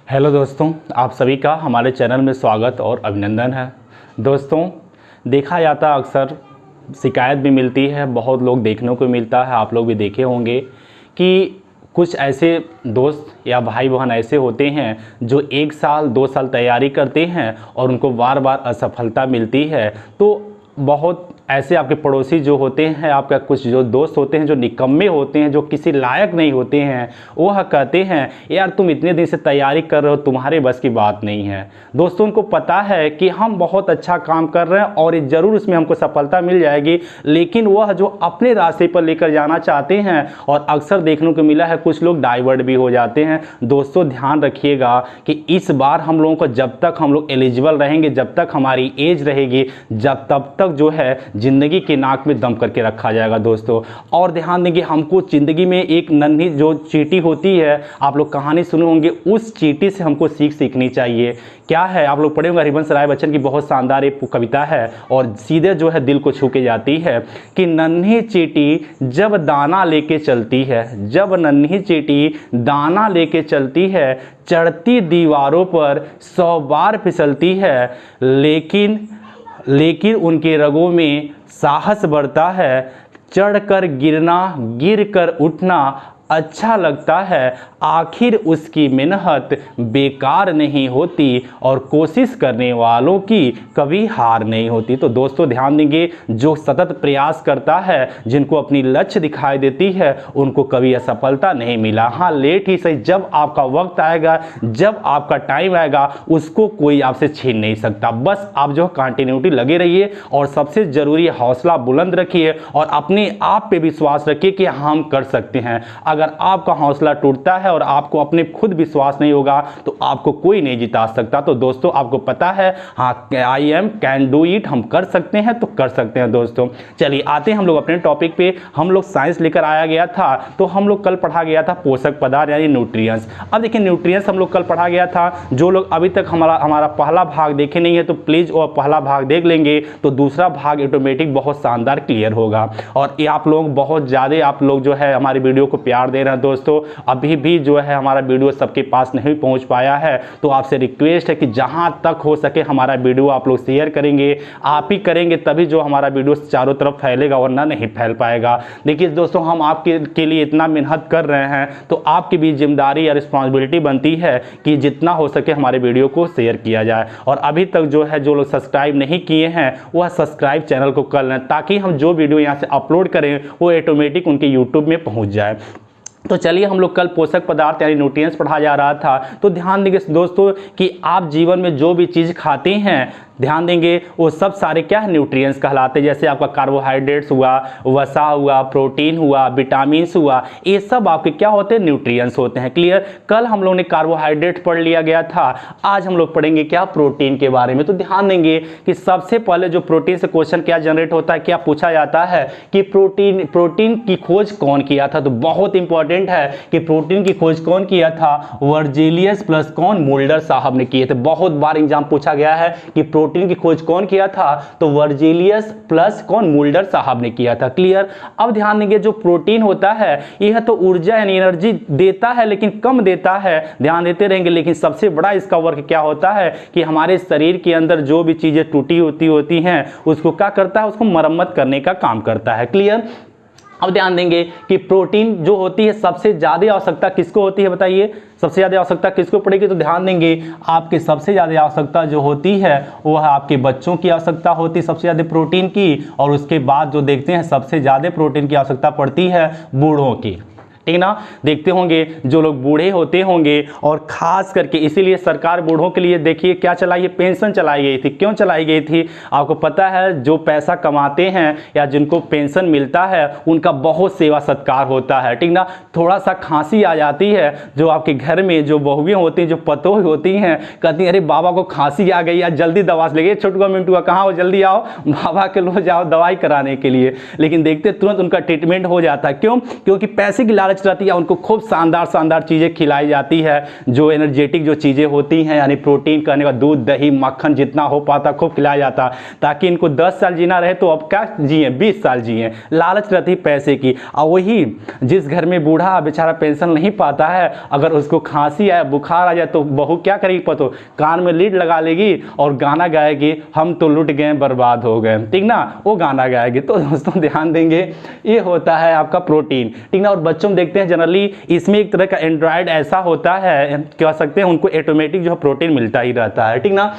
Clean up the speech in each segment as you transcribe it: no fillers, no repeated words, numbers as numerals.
Hello दोस्तों, आप सभी का हमारे चैनल में स्वागत और अभिनंदन है। दोस्तों, देखा जाता अक्सर शिकायत भी मिलती है, बहुत लोग देखने को मिलता है, आप लोग भी देखे होंगे कि कुछ ऐसे दोस्त या भाई बहन ऐसे होते हैं जो 1 साल 2 साल तैयारी करते हैं और उनको बार बार असफलता मिलती है। तो बहुत ऐसे आपके पड़ोसी जो होते हैं, आपका कुछ जो दोस्त होते हैं जो निकम्मे होते हैं, जो किसी लायक नहीं होते हैं, वह कहते हैं यार तुम इतने दिन से तैयारी कर रहे हो, तुम्हारे बस की बात नहीं है। दोस्तों, उनको पता है कि हम बहुत अच्छा काम कर रहे हैं और ज़रूर उसमें हमको सफलता मिल जाएगी, लेकिन वह जो अपने रास्ते पर लेकर जाना चाहते हैं और अक्सर देखने को मिला है कुछ लोग डाइवर्ट भी हो जाते हैं। दोस्तों, ध्यान रखिएगा कि इस बार हम लोगों को जब तक हम लोग एलिजिबल रहेंगे, जब तक हमारी एज रहेगी, जब तब तक जो है ज़िंदगी के नाक में दम करके रखा जाएगा दोस्तों। और ध्यान देंगे, हमको ज़िंदगी में एक नन्ही जो चींटी होती है, आप लोग कहानी सुने होंगे, उस चींटी से हमको सीखनी चाहिए। क्या है, आप लोग पढ़े होंगे, हरिवंश राय बच्चन की बहुत शानदार एक कविता है और सीधे जो है दिल को छू के जाती है कि नन्ही चींटी जब दाना लेके चलती है, जब नन्ही चींटी दाना लेके चलती है, चढ़ती दीवारों पर 100 बार फिसलती है, लेकिन उनके रगों में साहस बढ़ता है। चढ़कर गिरना, गिरकर उठना अच्छा लगता है, आखिर उसकी मेहनत बेकार नहीं होती और कोशिश करने वालों की कभी हार नहीं होती। तो दोस्तों, ध्यान देंगे, जो सतत प्रयास करता है, जिनको अपनी लक्ष्य दिखाई देती है, उनको कभी असफलता नहीं मिला। हाँ, लेट ही सही, जब आपका वक्त आएगा, जब आपका टाइम आएगा, उसको कोई आपसे छीन नहीं सकता। बस आप जो कंटिन्यूटी लगे रहिए और सबसे ज़रूरी हौसला बुलंद रखिए और अपने आप पे विश्वास रखिए कि हम कर सकते हैं। अगर आपका हौसला टूटता है और आपको अपने खुद विश्वास नहीं होगा तो आपको कोई नहीं जिता सकता। तो दोस्तों, आपको पता है, हाँ, I am can do it, हम कर सकते हैं तो कर सकते हैं। दोस्तों, चलिए आते हैं हम लोग अपने टॉपिक पे। हम लोग साइंस लेकर आया गया था, तो हम लोग कल पढ़ा गया था पोषक पदार्थ यानी न्यूट्रिएंट्स। अब देखिए, न्यूट्रिएंट्स हम लोग कल पढ़ा गया था। जो लोग अभी तक हमारा पहला भाग देखे नहीं है तो प्लीज़ वो पहला भाग देख लेंगे, तो दूसरा भाग ऑटोमेटिक बहुत शानदार क्लियर होगा। और ये आप लोग बहुत ज़्यादा आप लोग जो है हमारी वीडियो को प्यार दे रहे हैं दोस्तों। अभी भी जो है हमारा वीडियो सबके पास नहीं पहुंच पाया है, तो आपसे रिक्वेस्ट है कि जहां तक हो सके हमारा वीडियो आप लोग शेयर करेंगे। आप ही करेंगे तभी जो हमारा वीडियो चारों तरफ फैलेगा, वरना नहीं फैल पाएगा। देखिए दोस्तों, हम आपके लिए इतना मेहनत कर रहे हैं, तो आपकी भी जिम्मेदारी या रिस्पॉन्सिबिलिटी बनती है कि जितना हो सके हमारे वीडियो को शेयर किया जाए। और अभी तक जो है जो लोग सब्सक्राइब नहीं किए हैं, वह सब्सक्राइब चैनल को कर लें, ताकि हम जो वीडियो यहाँ से अपलोड करें वो ऑटोमेटिक उनके यूट्यूब में पहुँच जाए। तो चलिए, हम लोग कल पोषक पदार्थ यानी न्यूट्रिएंट्स पढ़ा जा रहा था। तो ध्यान देंगे दोस्तों कि आप जीवन में जो भी चीज़ खाते हैं, ध्यान देंगे वो सब सारे क्या है, न्यूट्रिएंट्स कहलाते हैं। जैसे आपका कार्बोहाइड्रेट्स हुआ, वसा हुआ, प्रोटीन हुआ, विटामिन्स हुआ, ये सब आपके क्या होते हैं, न्यूट्रिएंट्स होते हैं। क्लियर। कल हम लोग ने कार्बोहाइड्रेट पढ़ लिया गया था, आज हम लोग पढ़ेंगे क्या, प्रोटीन के बारे में। तो ध्यान देंगे कि सबसे पहले जो प्रोटीन से क्वेश्चन क्या जनरेट होता है, क्या पूछा जाता है कि प्रोटीन की खोज कौन किया था। तो बहुत इंपॉर्टेंट है कि प्रोटीन की खोज कौन किया था, वर्जिलियस प्लस कौन, मुल्डर साहब ने किए थे। बहुत बार एग्जाम पूछा गया है कि प्रोटीन की खोज कौन किया था, तो वर्जिलियस प्लस कौन, मुल्डर साहब ने किया था। क्लियर। अब ध्यान देंगे, जो प्रोटीन होता है यह तो ऊर्जा यानी एनर्जी देता है, लेकिन कम देता है, ध्यान देते रहेंगे। लेकिन सबसे बड़ा इसका वर्क क्या होता है कि हमारे शरीर के अंदर जो भी चीजें टूटी होती हैं उसको क्या करता है, उसको मरम्मत करने का काम करता है। क्लियर। अब ध्यान देंगे कि प्रोटीन जो होती है सबसे ज़्यादा आवश्यकता किसको होती है, बताइए सबसे ज़्यादा आवश्यकता किसको पड़ेगी। तो ध्यान देंगे, आपके सबसे ज़्यादा आवश्यकता जो होती है वह आपके बच्चों की आवश्यकता होती है सबसे ज़्यादा प्रोटीन की, और उसके बाद जो देखते हैं सबसे ज़्यादा प्रोटीन की आवश्यकता पड़ती है बूढ़ों की। ठीक ना। देखते होंगे जो लोग बूढ़े होते होंगे, और खास करके इसीलिए सरकार बूढ़ों के लिए देखिए क्या चलाई है, पेंशन चलाई गई थी। क्यों चलाई गई थी, आपको पता है, जो पैसा कमाते हैं या जिनको पेंशन मिलता है उनका बहुत सेवा सत्कार होता है। ठीक ना। थोड़ा सा खांसी आ जाती है, जो आपके घर में जो बहुएं होती हैं, जो पतोह होती हैं, कहती हैं अरे बाबा को खांसी आ गई, या जल्दी दवा से लेके, छोटुआ मिंटुआ कहाँ हो, जल्दी आओ बाबा के लो जाओ दवाई कराने के लिए। लेकिन देखते तुरंत उनका ट्रीटमेंट हो जाता है। क्यों, क्योंकि पैसे की लालच लालच रहती है, उनको खूब शानदार शानदार चीज़ें खिलाई जाती है, जो एनर्जेटिक जो चीज़ें होती हैं, यानी प्रोटीन कहने का दूध दही मक्खन जितना हो पाता खूब खिलाया जाता, ताकि इनको 10 साल जीना रहे तो अब क्या जिए 20 साल जिए। लालच रहती पैसे की। और वही जिस घर में बूढ़ा बेचारा पेंशन नहीं पाता है, अगर उसको खांसी आए बुखार आ जाए तो बहू क्या करेगी पतो, कान में लीड लगा लेगी और गाना गाएगी, हम तो लुट गए बर्बाद हो गए, ठीक ना, वो गाना गाएगी। तो दोस्तों ध्यान देंगे, ये होता है आपका प्रोटीन, ठीक ना। और बच्चों में देखते हैं जनरली इसमें एक तरह का एंड्रॉयड ऐसा होता है, कह सकते हैं उनको ऑटोमेटिक जो है प्रोटीन मिलता ही रहता है, ठीक ना।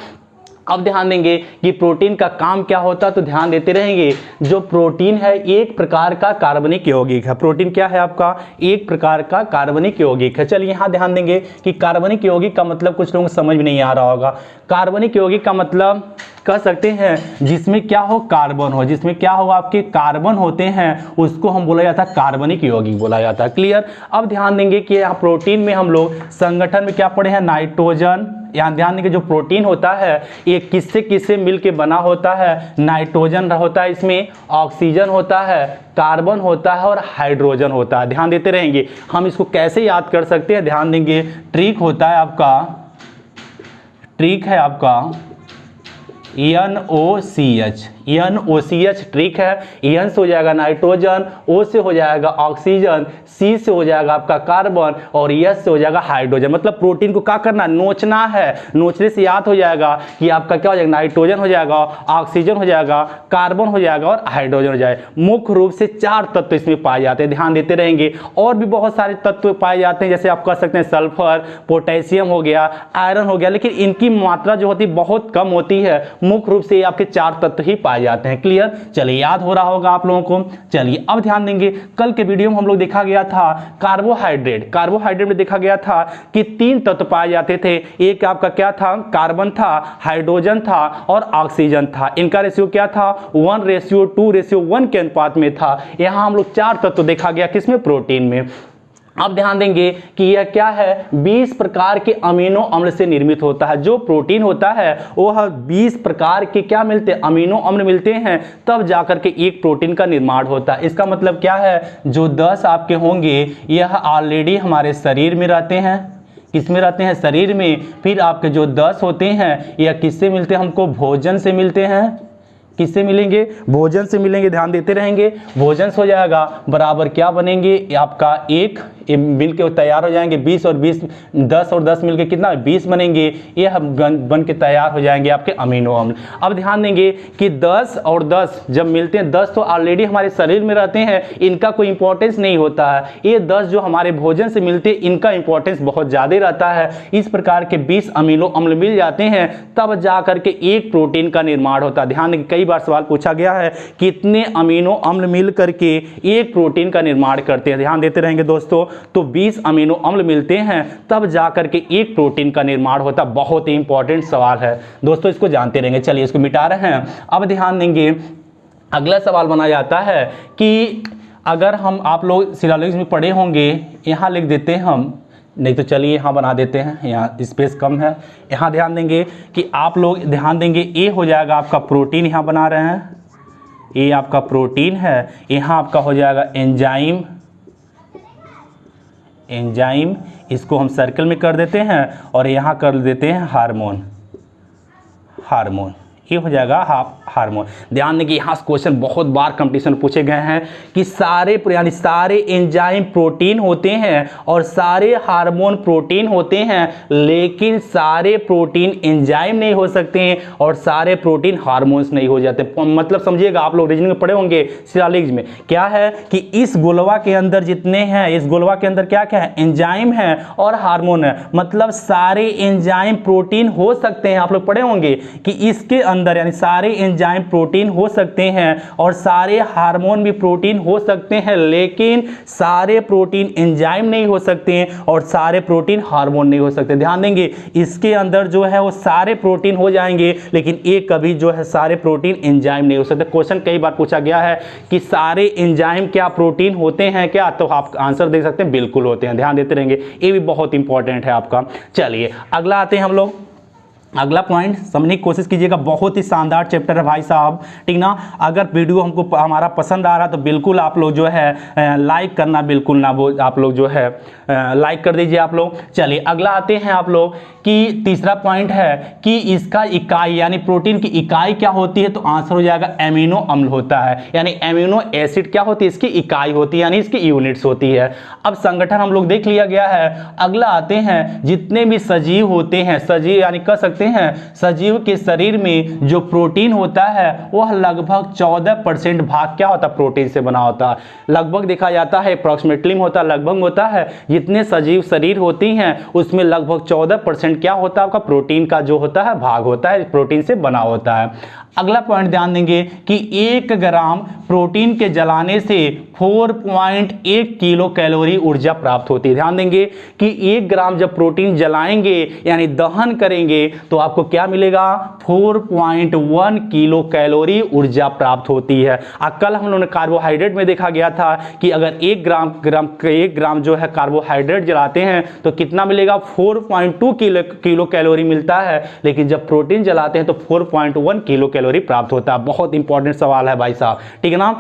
अब ध्यान देंगे कि प्रोटीन का काम क्या होता है, तो ध्यान देते रहेंगे। जो प्रोटीन है एक प्रकार का कार्बनिक यौगिक है। प्रोटीन क्या है आपका, एक प्रकार का कार्बनिक यौगिक है। चलिए यहाँ ध्यान देंगे कि कार्बनिक यौगिक का मतलब कुछ लोगों को समझ में नहीं आ रहा होगा। कार्बनिक यौगिक का मतलब कह सकते हैं जिसमें क्या हो, कार्बन हो, जिसमें क्या हो आपके कार्बन होते हैं, उसको हम बोला जाता है कार्बनिक यौगिक बोला जाता है। क्लियर। अब ध्यान देंगे कि यहाँ प्रोटीन में हम लोग संगठन में क्या पढ़े हैं, नाइट्रोजन। यहाँ ध्यान देंगे जो प्रोटीन होता है ये किससे किससे मिलके बना होता है, नाइट्रोजन होता है, इसमें ऑक्सीजन होता है, कार्बन होता है और हाइड्रोजन होता है। ध्यान देते रहेंगे। हम इसको कैसे याद कर सकते हैं, ध्यान देंगे। ट्रिक होता है आपका, ट्रिक है आपका NOCH, NOCH ट्रिक है। N से हो जाएगा नाइट्रोजन, O से हो जाएगा ऑक्सीजन, C से हो जाएगा आपका कार्बन और S से हो जाएगा हाइड्रोजन। मतलब प्रोटीन को क्या करना, नोचना है। नोचने से याद हो जाएगा कि आपका क्या हो जाएगा, नाइट्रोजन हो जाएगा, ऑक्सीजन हो जाएगा, कार्बन हो जाएगा और हाइड्रोजन हो जाएगा। मुख्य रूप से 4 तत्व इसमें पाए जाते हैं, ध्यान देते रहेंगे। और भी बहुत सारे तत्व पाए जाते हैं, जैसे आप कह सकते हैं सल्फर, पोटेशियम हो गया, आयरन हो गया, लेकिन इनकी मात्रा जो होती है बहुत कम होती है। मुख्य रूप से ये आपके 4 तत्व ही पाए जाते हैं। क्लियर। चलिए याद हो रहा होगा आप लोगों को। चलिए अब ध्यान देंगे, कल के वीडियो में हम लोग देखा गया था कार्बोहाइड्रेट। कार्बोहाइड्रेट में देखा गया था कि 3 तत्व पाए जाते थे। एक आपका क्या था, कार्बन था, हाइड्रोजन था और ऑक्सीजन था। इनका रेशियो क्या था, 1:2:1 के अनुपात में था। यहां हम लोग 4 तत्व देखा गया, किसमें, प्रोटीन में। अब ध्यान देंगे कि यह क्या है, 20 प्रकार के अमीनो अम्ल से निर्मित होता है। जो प्रोटीन होता है वह 20 प्रकार के क्या मिलते हैं, अमीनो अम्ल मिलते हैं, तब जाकर के एक प्रोटीन का निर्माण होता है। इसका मतलब क्या है, जो 10 आपके होंगे यह ऑलरेडी हमारे शरीर में रहते हैं। किसमें रहते हैं, शरीर में। फिर आपके जो 10 होते हैं यह किससे मिलते हैं, हमको भोजन से मिलते हैं। किससे मिलेंगे, भोजन से मिलेंगे। ध्यान देते रहेंगे। भोजन से हो जाएगा बराबर क्या बनेंगे, आपका एक मिल के तैयार हो जाएंगे 20 और 20, 10 और 10 मिलके कितना 20 बनेंगे। ये बन के तैयार हो जाएंगे आपके अमीनो अम्ल। अब ध्यान देंगे कि 10 और 10 जब मिलते हैं, 10 तो ऑलरेडी हमारे शरीर में रहते हैं, इनका कोई इंपॉर्टेंस नहीं होता है। ये 10 जो हमारे भोजन से मिलते हैं इनका इंपॉर्टेंस बहुत ज़्यादा रहता है। इस प्रकार के 20 अमीनो अम्ल मिल जाते हैं, तब जा करके एक प्रोटीन का निर्माण होता है। ध्यान देंगे, कई बार सवाल पूछा गया है कितने अमीनो अम्ल मिल करके एक प्रोटीन का निर्माण करते हैं। ध्यान देते रहेंगे दोस्तों। तो 20 अमीनो अम्ल मिलते हैं, तब जाकर के एक प्रोटीन का निर्माण होता है। बहुत ही इंपॉर्टेंट सवाल है दोस्तों, इसको जानते रहेंगे। चलिए इसको मिटा रहे हैं। अब ध्यान देंगे, अगला सवाल बना जाता है कि अगर हम, आप लोग सिलालिक्स में पढ़े होंगे, यहाँ लिख देते हैं हम, नहीं तो चलिए यहाँ बना देते हैं, यहाँ स्पेस कम है। यहाँ ध्यान देंगे कि आप लोग ध्यान देंगे, ए हो जाएगा आपका प्रोटीन, यहाँ बना रहे हैं, ए आपका प्रोटीन है। यहाँ आपका हो जाएगा एंजाइम, एंजाइम इसको हम सर्कल में कर देते हैं और यहाँ कर देते हैं हार्मोन, हार्मोन ये हो जाएगा हार्मोन। ध्यान दें कि यहाँ क्वेश्चन बहुत बार कंपटीशन पूछे गए हैं कि सारे यानी सारे एंजाइम प्रोटीन होते हैं और सारे हार्मोन प्रोटीन होते हैं, लेकिन सारे प्रोटीन एंजाइम नहीं हो सकते हैं और सारे प्रोटीन हार्मोन्स नहीं हो जाते। मतलब समझिएगा, आप लोग रीजनिंग में पढ़े होंगे सिलालिक्स में, क्या है कि इस गोलवा के अंदर जितने हैं, इस गोलवा के अंदर क्या क्या है, एंजाइम है और हार्मोन है। मतलब सारे एंजाइम प्रोटीन हो सकते हैं, आप लोग पढ़े होंगे कि इसके अंदर यानी सारे एंजाइम प्रोटीन हो सकते हैं और सारे हार्मोन भी प्रोटीन हो सकते हैं, लेकिन सारे प्रोटीन एंजाइम नहीं हो सकते हैं और सारे प्रोटीन हार्मोन नहीं हो सकते। ध्यान देंगे, इसके अंदर जो है वो सारे प्रोटीन हो जाएंगे, लेकिन एक कभी जो है सारे प्रोटीन एंजाइम नहीं हो सकते। क्वेश्चन कई बार पूछा गया है कि सारे एंजाइम क्या प्रोटीन होते हैं क्या, तो आप आंसर दे सकते हैं बिल्कुल होते हैं। ध्यान देते रहेंगे, ये भी बहुत इंपॉर्टेंट है आपका। चलिए अगला आते हैं हम लोग। अगला पॉइंट समझने की कोशिश कीजिएगा, बहुत ही शानदार चैप्टर है भाई साहब, ठीक ना। अगर वीडियो हमको हमारा पसंद आ रहा तो बिल्कुल आप लोग जो है लाइक करना बिल्कुल ना आप लोग जो है लाइक कर दीजिए आप लोग। चलिए अगला आते हैं आप लोग कि तीसरा पॉइंट है कि इसका इकाई यानी प्रोटीन की इकाई क्या होती है, तो आंसर हो जाएगा एमिनो अम्ल होता है, यानी एमिनो एसिड क्या होती है, इसकी इकाई होती है, यानी इसकी यूनिट्स होती है। अब संगठन हम लोग देख लिया गया है। अगला आते हैं जितने भी सजीव होते हैं, सजीव यानी कह सकते हैं सजीव के शरीर में जो प्रोटीन होता है वह लगभग 14% भाग क्या होता है, प्रोटीन से बना होता है। लगभग देखा जाता है, अप्रॉक्सीमेटली होता है, लगभग होता है, जितने सजीव शरीर होती हैं उसमें लगभग 14% क्या होता है, आपका प्रोटीन का जो होता है भाग होता है, प्रोटीन से बना होता है। अगला पॉइंट ध्यान देंगे कि 1 ग्राम प्रोटीन के जलाने से 4.1 किलो कैलोरी ऊर्जा प्राप्त होती है। ध्यान देंगे कि 1 ग्राम जब प्रोटीन जलाएंगे यानी दहन करेंगे तो आपको क्या मिलेगा, 4.1 किलो कैलोरी ऊर्जा प्राप्त होती है। कल हम लोगों ने कार्बोहाइड्रेट में देखा गया था कि अगर 1 ग्राम जो है कार्बोहाइड्रेट जलाते हैं तो कितना मिलेगा, 4.2 किलो कैलोरी मिलता है, लेकिन जब प्रोटीन जलाते हैं तो 4.1 किलो कैलोरी प्राप्त होता है। बहुत इंपॉर्टेंट सवाल है भाई साहब, ठीक है ना,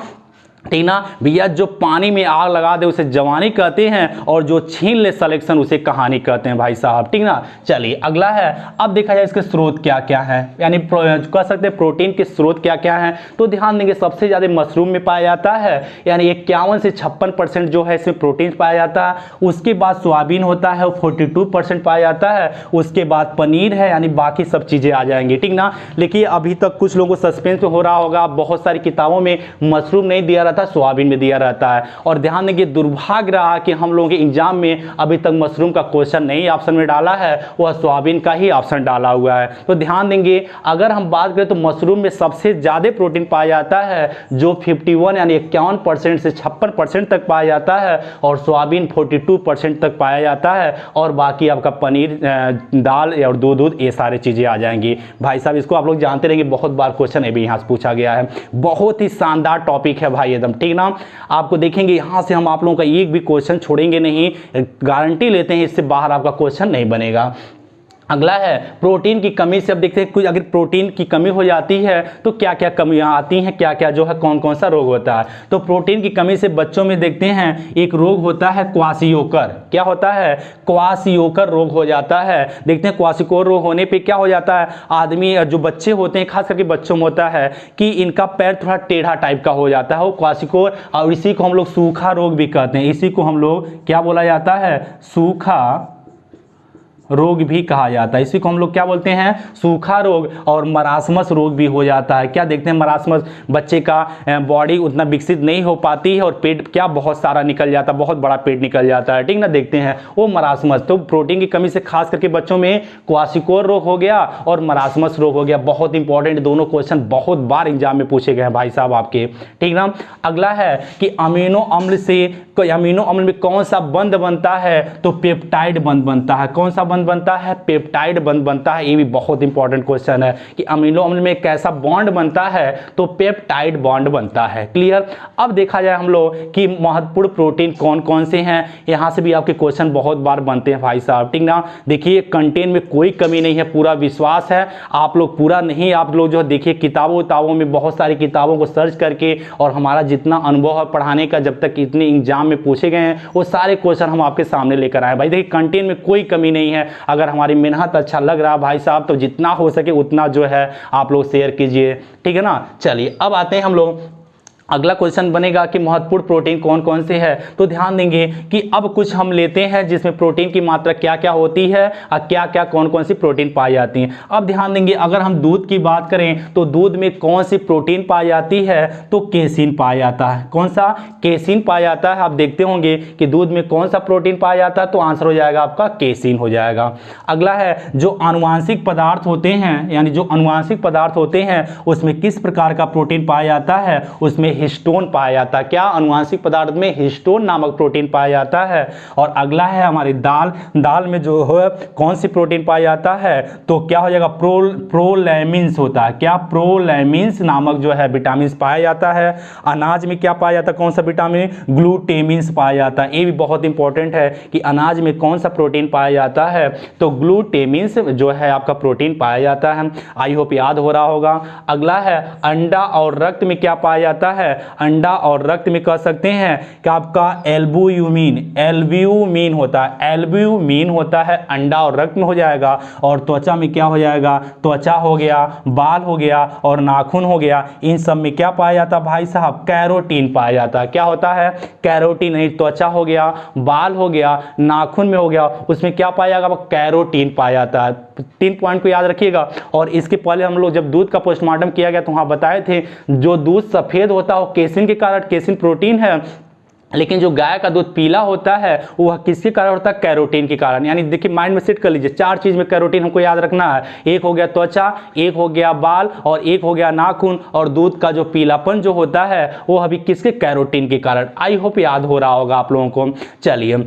ठीक ना भैया। जो पानी में आग लगा दे उसे जवानी कहते हैं और जो छीन ले सिलेक्शन उसे कहानी कहते हैं भाई साहब, ठीक ना। चलिए अगला है, अब देखा जाए इसके स्रोत क्या क्या है, यानी कह सकते हैं प्रोटीन के स्रोत क्या क्या हैं। तो ध्यान देंगे सबसे ज़्यादा मशरूम में पाया जाता है, यानी 51 से 56% जो है इसमें प्रोटीन पाया जाता है। उसके बाद सोयाबीन होता है, 42% पाया जाता है। उसके बाद पनीर है, यानी बाकी सब चीज़ें आ जाएंगी, ठीक ना। लेकिन अभी तक कुछ लोगों को सस्पेंस हो रहा होगा, बहुत सारी किताबों में मशरूम नहीं दिया था, सोयाबीन में दिया रहता है। और ध्यान देंगे दुर्भाग्य रहा कि हम लोगों के एग्जाम में अभी तक मशरूम का क्वेश्चन नहीं ऑप्शन में डाला है, वह सोयाबीन का ही ऑप्शन डाला हुआ है। तो ध्यान देंगे अगर हम बात करें तो मशरूम में सबसे ज़्यादा प्रोटीन पाया जाता है जो 51 यानी 51% से 56% तक पाया जाता है, और सोयाबीन 42% तक पाया जाता है, और बाकी आपका पनीर, दाल और दूध ये सारी चीज़ें आ जाएंगी भाई साहब। इसको आप लोग जानते रहेंगे, बहुत बार क्वेश्चन ये भी यहाँ से पूछा गया है। बहुत ही शानदार टॉपिक है भाई एकदम, ठीक ना। आपको देखेंगे यहाँ से हम आप लोगों का एक भी क्वेश्चन छोड़ेंगे नहीं, गारंटी लेते हैं इससे बाहर आपका क्वेश्चन नहीं बनेगा। अगला है प्रोटीन की कमी से। अब देखते हैं कुछ अगर प्रोटीन की कमी हो जाती है तो क्या क्या कमियां आती हैं, क्या क्या जो है कौन कौन सा रोग होता है। तो प्रोटीन की कमी से बच्चों में देखते हैं एक रोग होता है क्वाशियोकर। क्या होता है, क्वाशियोकर रोग हो जाता है। देखते हैं क्वाशियोकर रोग होने पे क्या हो जाता है, आदमी जो बच्चे होते हैं खास करके बच्चों में होता है कि इनका पैर थोड़ा टेढ़ा टाइप का हो जाता है, वो क्वाशियोकर, और इसी को हम लोग सूखा रोग भी कहते हैं। इसी को हम लोग क्या बोला जाता है, सूखा रोग भी कहा जाता है। इसी को हम लोग क्या बोलते हैं, सूखा रोग। और मरासमस रोग भी हो जाता है। क्या देखते हैं, मरासमस बच्चे का बॉडी उतना विकसित नहीं हो पाती है और पेट क्या बहुत सारा निकल जाता है, बहुत बड़ा पेट निकल जाता है, ठीक ना, देखते हैं वो मरासमस। तो प्रोटीन की कमी से खास करके बच्चों में क्वाशियोकर रोग हो गया और मरासमस रोग हो गया। बहुत इंपॉर्टेंट, दोनों क्वेश्चन बहुत बार एग्जाम में पूछे गए हैं भाई साहब आपके, ठीक ना। अगला है कि अमीनो अम्ल से, अमीनो अम्ल में कौन सा बंध बनता है, तो पेप्टाइड बंध बनता है। कौन सा बनता है, पेप्टाइड बंध बनता है। ये भी बहुत इंपॉर्टेंट क्वेश्चन है कि अमीनो अम्ल में कैसा बॉन्ड बनता है, तो पेप्टाइड बॉन्ड बनता है। क्लियर। अब देखा जाए हम लोग कि महत्वपूर्ण प्रोटीन कौन कौन से हैं, यहां से भी आपके क्वेश्चन बहुत बार बनते हैं भाई साहब, ठीक ना। देखिए कंटेंट में कोई कमी नहीं है, पूरा विश्वास है आप लोग पूरा नहीं, आप लोग जो देखिए किताबों में बहुत सारी किताबों को सर्च करके, और हमारा जितना अनुभव है पढ़ाने का, जब तक इतने एग्जाम में पूछे गए हैं वो सारे क्वेश्चन हम आपके सामने लेकर आए भाई। देखिए कंटेंट में कोई कमी नहीं है। अगर हमारी मेहनत अच्छा लग रहा भाई साहब तो जितना हो सके उतना जो है आप लोग शेयर कीजिए, ठीक है ना। चलिए अब आते हैं हम लोग, अगला क्वेश्चन बनेगा कि महत्वपूर्ण प्रोटीन कौन कौन से है। तो ध्यान देंगे कि अब कुछ हम लेते हैं जिसमें प्रोटीन की मात्रा क्या क्या होती है और क्या क्या कौन कौन सी प्रोटीन पाई जाती है। अब ध्यान देंगे अगर हम दूध की बात करें तो दूध में कौन सी प्रोटीन पाई जाती है, तो केसिन पाया जाता है। कौन सा, केसिन पाया जाता है। आप देखते होंगे कि दूध में कौन सा प्रोटीन पाया जाता है, तो आंसर हो जाएगा आपका केसिन हो जाएगा। अगला है जो आनुवांशिक पदार्थ होते हैं, यानी जो आनुवांशिक पदार्थ होते हैं उसमें किस प्रकार का प्रोटीन पाया जाता है, उसमें हिस्टोन पाया जाता है। क्या अनुवांशिक पदार्थ में हिस्टोन नामक प्रोटीन पाया जाता है। और अगला है हमारी दाल, दाल में जो है कौन सी प्रोटीन पाया जाता है, तो क्या हो जाएगा, प्रोलैमिन्स होता है। क्या, प्रोलैमिन्स नामक जो है विटामिन पाया जाता है। अनाज में क्या पाया जाता है, कौन सा विटामिन, ग्लूटेमिन्स पाया जाता है। ये भी बहुत इंपॉर्टेंट है कि अनाज में कौन सा प्रोटीन पाया जाता है, तो ग्लूटेमिन्स जो है आपका प्रोटीन पाया जाता है। आई होप याद हो रहा होगा। अगला है अंडा और रक्त में क्या पाया जाता है, अंडा और रक्त में कह सकते हैं कि आपका एल्ब्यूमिन, एल्ब्यूमिन होता है, एल्ब्यूमिन होता है, अंडा और रक्त में हो जाएगा। और त्वचा में क्या हो जाएगा, त्वचा हो गया, बाल हो गया और नाखून हो गया, इन सब में क्या पाया जाता है भाई साहब, कैरोटीन पाया जाता है। क्या होता है, कैरोटीन। नहीं, त्वचा हो गया, बाल हो गया, नाखून में हो गया, उसमें क्या पाया जाएगा, कैरोटीन पाया जाता है। 3 पॉइंट को याद रखिएगा। और इसके पहले हम लोग जब दूध का पोस्टमार्टम किया गया तो वहां बताए थे जो दूध सफेद होता है वो केसिन के कारण, केसिन प्रोटीन है, लेकिन जो गाय का दूध पीला होता है वह किसके कारण होता है, कैरोटीन के कारण। यानी देखिए माइंड में सेट कर लीजिए, 4 चीज में कैरोटीन हमको याद रखना है। एक हो गया त्वचा, एक हो गया बाल और एक हो गया नाखून, और दूध का जो पीलापन जो होता है वो अभी किसके, कैरोटीन के कारण। आई होप याद हो रहा होगा आप लोगों को। चलिए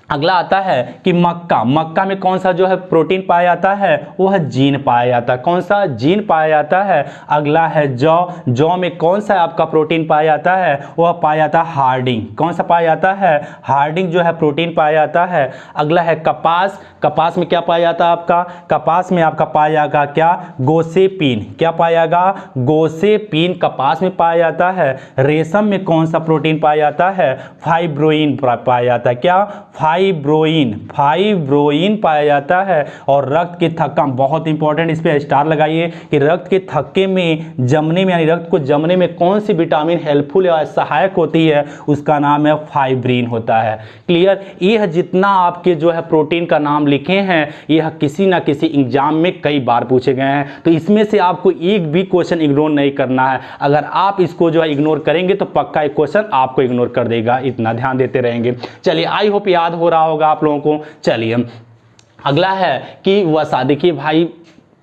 अगला आता है कि मक्का, मक्का में कौन सा जो है प्रोटीन पाया जाता है, वो है जीन पाया जाता है। कौन सा, जीन पाया जाता है। अगला है जौ, जौ में कौन सा आपका प्रोटीन पाया जाता है, वह पाया जाता है हार्डिंग। कौन सा पाया जाता है, हार्डिंग जो है प्रोटीन पाया जाता है। अगला है कपास, कपास में क्या पाया जाता है आपका, कपास में आपका पाया जाएगा क्या, गोसेपीन। क्या पाया जाएगा, गोसेपीन कपास में पाया जाता है। रेशम में कौन सा प्रोटीन पाया जाता है, फाइब्रोइन पाया जाता है। क्या, फाइब्रोइन, फाइब्रोइन पाया जाता है। और रक्त के थक्का, बहुत इंपॉर्टेंट, इस पे स्टार लगाइए कि रक्त के थक्के में जमने में, यानी रक्त को जमने में कौन सी विटामिन हेल्पफुल या सहायक होती है, उसका नाम है फाइब्रिन होता है। क्लियर। यह जितना आपके जो है प्रोटीन का नाम लिखे हैं यह किसी ना किसी एग्जाम में कई बार पूछे गए हैं, तो इसमें से आपको एक भी क्वेश्चन इग्नोर नहीं करना है। अगर आप इसको जो है इग्नोर करेंगे तो पक्का एक क्वेश्चन आपको इग्नोर कर देगा, इतना ध्यान देते रहेंगे। चलिए आई होप याद हो रहा होगा आप लोगों को। चलिए अगला है कि वसा, देखिए भाई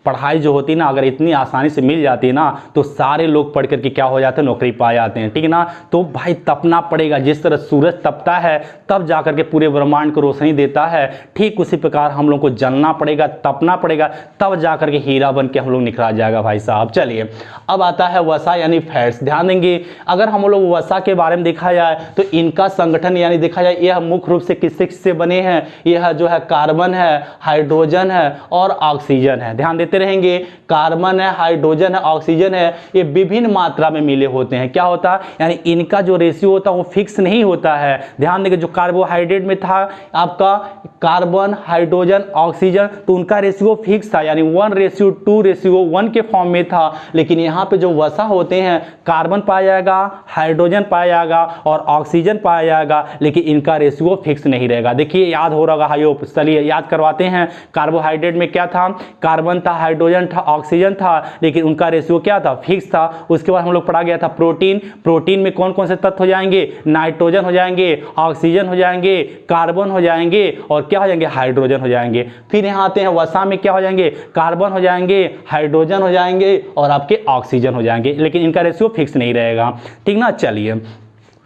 पढ़ाई जो होती है ना, अगर इतनी आसानी से मिल जाती है ना तो सारे लोग पढ़ करके क्या हो जाते हैं, नौकरी पा जाते हैं, ठीक है ना। तो भाई तपना पड़ेगा, जिस तरह सूरज तपता है तब जा करके पूरे ब्रह्मांड को रोशनी देता है, ठीक उसी प्रकार हम लोग को जलना पड़ेगा, तपना पड़ेगा, तब जा करके हीरा बन के हम लोग निखरा जाएगा भाई साहब। चलिए अब आता है वसा यानी फैट्स। ध्यान देंगे, अगर हम लोग वसा के बारे में देखा जाए तो इनका संगठन यानी देखा जाए यह मुख्य रूप से किससे किससे बने हैं, यह जो है कार्बन है, हाइड्रोजन है और ऑक्सीजन है। ध्यान रहेंगे, कार्बन है, हाइड्रोजन है, ऑक्सीजन है, ये विभिन्न मात्रा में मिले होते हैं। क्या होता है, यानी इनका जो रेशियो होता है वो फिक्स नहीं होता है। ध्यान देंगे, जो कार्बोहाइड्रेट में था आपका कार्बन, हाइड्रोजन, ऑक्सीजन, तो उनका रेशियो फिक्स था, यानी 1:2:1 के फॉर्म में था। लेकिन यहाँ पे जो वसा होते हैं, कार्बन पाया जाएगा, हाइड्रोजन पाया जाएगा और ऑक्सीजन पाया जाएगा, लेकिन इनका रेशियो फिक्स नहीं रहेगा। देखिए याद हो रहा होगा, चलिए याद करवाते हैं। कार्बोहाइड्रेट में क्या था, कार्बन था, हाइड्रोजन था, ऑक्सीजन था, लेकिन उनका रेशियो क्या था, फिक्स था। उसके बाद हम लोग पढ़ा गया था प्रोटीन, प्रोटीन में कौन कौन से तत्व हो जाएंगे, नाइट्रोजन हो जाएंगे, ऑक्सीजन हो जाएंगे, कार्बन हो जाएंगे और क्या हो जाएंगे, हाइड्रोजन हो जाएंगे। फिर यहाँ आते हैं वसा में क्या हो जाएंगे, कार्बन हो जाएंगे, हाइड्रोजन हो जाएंगे और आपके ऑक्सीजन हो जाएंगे, लेकिन इनका रेशियो फिक्स नहीं रहेगा, ठीक ना। चलिए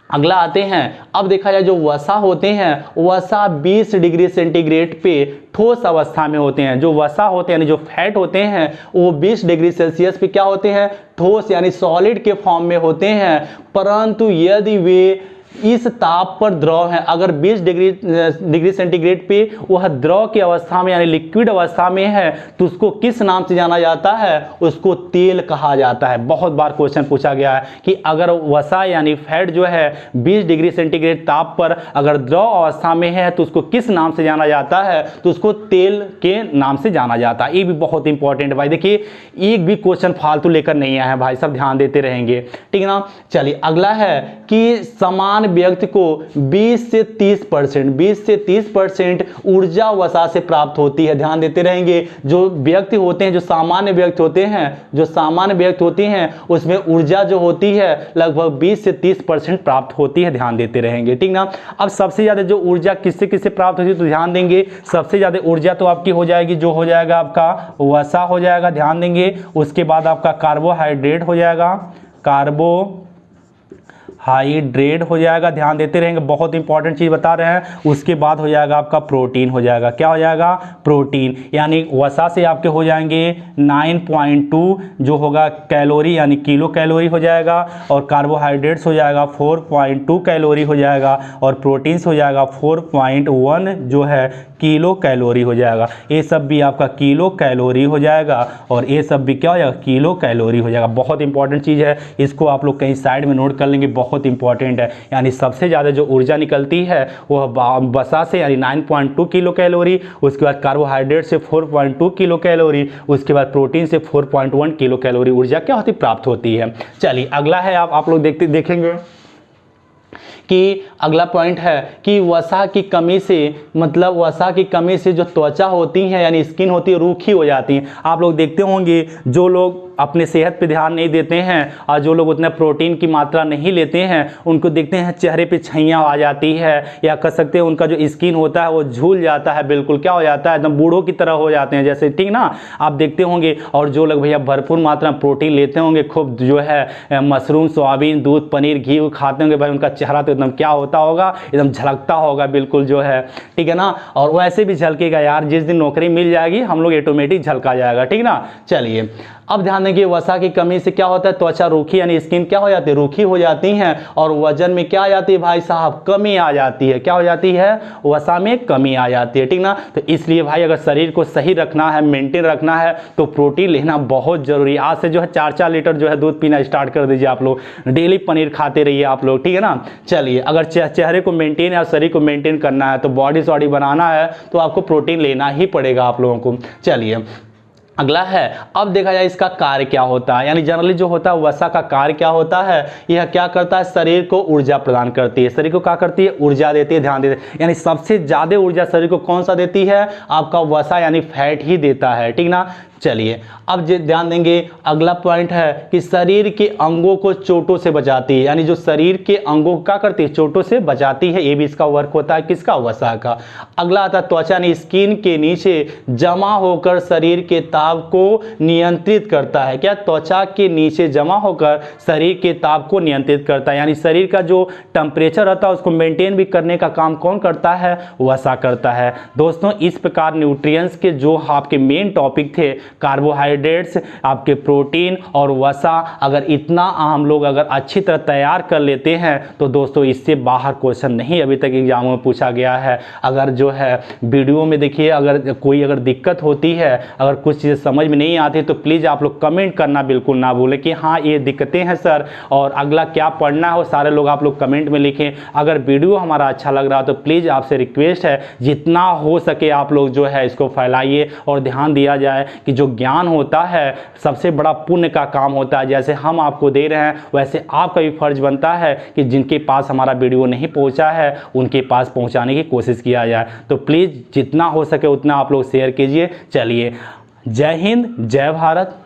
अगला आते हैं, अब देखा जाए जो वसा होते हैं, वसा 20 डिग्री सेंटीग्रेड पे ठोस अवस्था में होते हैं। जो वसा होते हैं यानी जो फैट होते हैं वो 20 डिग्री सेल्सियस पे क्या होते हैं, ठोस यानी सॉलिड के फॉर्म में होते हैं। परंतु यदि वे इस ताप पर द्रव है, अगर 20 डिग्री सेंटीग्रेड पे वह द्रव की अवस्था में यानी लिक्विड अवस्था में है, तो उसको किस नाम से जाना जाता है, उसको तेल कहा जाता है। बहुत बार क्वेश्चन पूछा गया है कि अगर वसा यानी फैट जो है 20 डिग्री सेंटीग्रेड ताप पर अगर द्रव अवस्था में है तो उसको किस नाम से जाना जाता है, तो उसको तेल के नाम से जाना जाता है। ये भी बहुत इंपॉर्टेंट है भाई, देखिए एक भी क्वेश्चन फालतू लेकर नहीं आया है भाई, सब ध्यान देते रहेंगे, ठीक है ना। चलिए अगला है कि समान व्यक्ति को 20 से 30% ऊर्जा वसा से प्राप्त होती है। ध्यान देते रहेंगे, जो व्यक्ति होते हैं, जो सामान्य व्यक्ति होते हैं, जो सामान्य व्यक्ति होती हैं उसमें ऊर्जा जो होती है लगभग 20 से 30% प्राप्त होती है। ध्यान देते रहेंगे, ठीक ना। अब सबसे ज्यादा जो ऊर्जा किससे किससे प्राप्त होती है, तो ध्यान देंगे सबसे ज्यादा ऊर्जा तो आपकी हो जाएगी, जो हो जाएगा आपका वसा हो जाएगा। ध्यान देंगे, उसके बाद आपका कार्बोहाइड्रेट हो जाएगा, कार्बोहाइड्रेट कार्बोहाइड्रेट हो जाएगा, ध्यान देते रहेंगे, बहुत इंपॉर्टेंट चीज़ बता रहे हैं। उसके बाद हो जाएगा आपका प्रोटीन हो जाएगा, क्या हो जाएगा, प्रोटीन, यानी वसा से आपके हो जाएंगे 9.2 जो होगा कैलोरी यानी किलो कैलोरी हो जाएगा, और कार्बोहाइड्रेट्स हो जाएगा 4.2 कैलोरी हो जाएगा, और प्रोटीन्स हो जाएगा 4.1 जो है किलो कैलोरी हो जाएगा। ये सब भी आपका किलो कैलोरी हो जाएगा, और ये सब भी क्या हो जाएगा, किलो कैलोरी हो जाएगा। बहुत इंपॉर्टेंट चीज़ है, इसको आप लोग कहीं साइड में नोट कर लेंगे, बहुत इंपॉर्टेंट है। यानी सबसे ज़्यादा जो ऊर्जा निकलती है वह वसा से यानी 9.2 किलो कैलोरी, उसके बाद कार्बोहाइड्रेट से 4.2 किलो कैलोरी, उसके बाद प्रोटीन से 4.1 किलो कैलोरी ऊर्जा क्या होती प्राप्त होती है। चलिए अगला है, आप लोग देखेंगे कि अगला पॉइंट है कि वसा की कमी से, मतलब वसा की कमी से जो त्वचा होती है यानी स्किन होती है रूखी हो जाती है। आप लोग देखते होंगे जो लोग अपने सेहत पे ध्यान नहीं देते हैं और जो लोग उतना प्रोटीन की मात्रा नहीं लेते हैं, उनको देखते हैं चेहरे पे छइयाँ आ जाती है, या कह सकते हैं उनका जो स्किन होता है वो झूल जाता है, बिल्कुल क्या हो जाता है, एकदम बूढ़ों की तरह हो जाते हैं जैसे, ठीक ना, आप देखते होंगे। और जो लोग भैया भरपूर मात्रा में प्रोटीन लेते होंगे, खूब जो है मशरूम, सोयाबीन, दूध, पनीर, घी खाते होंगे, भाई उनका चेहरा तो एकदम क्या होता होगा, एकदम झलकता होगा, बिल्कुल जो है, ठीक है ना। और वैसे भी झलकेगा यार, जिस दिन नौकरी मिल जाएगी हम लोग ऑटोमेटिक झलका जाएगा, ठीक ना। चलिए अब ध्यान देंगे, वसा की कमी से क्या होता है, त्वचा रूखी यानी स्किन क्या हो जाती है, रूखी हो जाती हैं, और वजन में क्या आ जाती है भाई साहब, कमी आ जाती है। क्या हो जाती है, वसा में कमी आ जाती है, ठीक ना। तो इसलिए भाई अगर शरीर को सही रखना है, मेंटेन रखना है, तो प्रोटीन लेना बहुत जरूरी है। आज से जो है 4-4 लीटर जो है दूध पीना स्टार्ट कर दीजिए आप लोग, डेली पनीर खाते रहिए आप लोग, ठीक है ना। चलिए अगर चेहरे को मेंटेन या शरीर को मेंटेन करना है, तो बॉडी सॉडी बनाना है, तो आपको प्रोटीन लेना ही पड़ेगा आप लोगों को। चलिए अगला है, अब देखा जाए इसका कार्य क्या होता है, यानी जनरली जो होता है वसा का कार्य क्या होता है, यह क्या करता है, शरीर को ऊर्जा प्रदान करती है। शरीर को क्या करती है, ऊर्जा देती है, ध्यान देते हैं। यानी सबसे ज़्यादा ऊर्जा शरीर को कौन सा देती है, आपका वसा यानी फैट ही देता है, ठीक ना। चलिए अब ध्यान देंगे, अगला पॉइंट है कि शरीर के अंगों को चोटों से बचाती है, यानी जो शरीर के अंगों को क्या करती है, चोटों से बचाती है। ये भी इसका वर्क होता है, किसका, वसा का। अगला आता है त्वचा यानी स्किन के नीचे जमा होकर शरीर के ताप को नियंत्रित करता है। क्या, त्वचा के नीचे जमा होकर शरीर के ताप को नियंत्रित करता है, यानी शरीर का जो टेम्परेचर रहता है उसको मेंटेन भी करने का काम कौन करता है, वसा करता है। दोस्तों इस प्रकार न्यूट्रिएंट्स के जो आपके मेन टॉपिक थे, कार्बोहाइड्रेट्स, आपके प्रोटीन और वसा, अगर इतना हम लोग अगर अच्छी तरह तैयार कर लेते हैं तो दोस्तों इससे बाहर क्वेश्चन नहीं अभी तक एग्जामों में पूछा गया है। अगर जो है वीडियो में देखिए, अगर कोई अगर दिक्कत होती है, अगर कुछ चीज़ें समझ में नहीं आती, तो प्लीज़ आप लोग कमेंट करना बिल्कुल ना भूलें कि हाँ ये दिक्कतें हैं सर, और अगला क्या पढ़ना है वो सारे लोग आप लोग कमेंट में लिखें। अगर वीडियो हमारा अच्छा लग रहा है तो प्लीज़ आपसे रिक्वेस्ट है, जितना हो सके आप लोग जो है इसको फैलाइए, और ध्यान दिया जाए कि जो ज्ञान होता है सबसे बड़ा पुण्य का काम होता है। जैसे हम आपको दे रहे हैं वैसे आपका भी फर्ज बनता है कि जिनके पास हमारा वीडियो नहीं पहुंचा है उनके पास पहुंचाने की कोशिश किया जाए। तो प्लीज़ जितना हो सके उतना आप लोग शेयर कीजिए। चलिए, जय हिंद, जय भारत।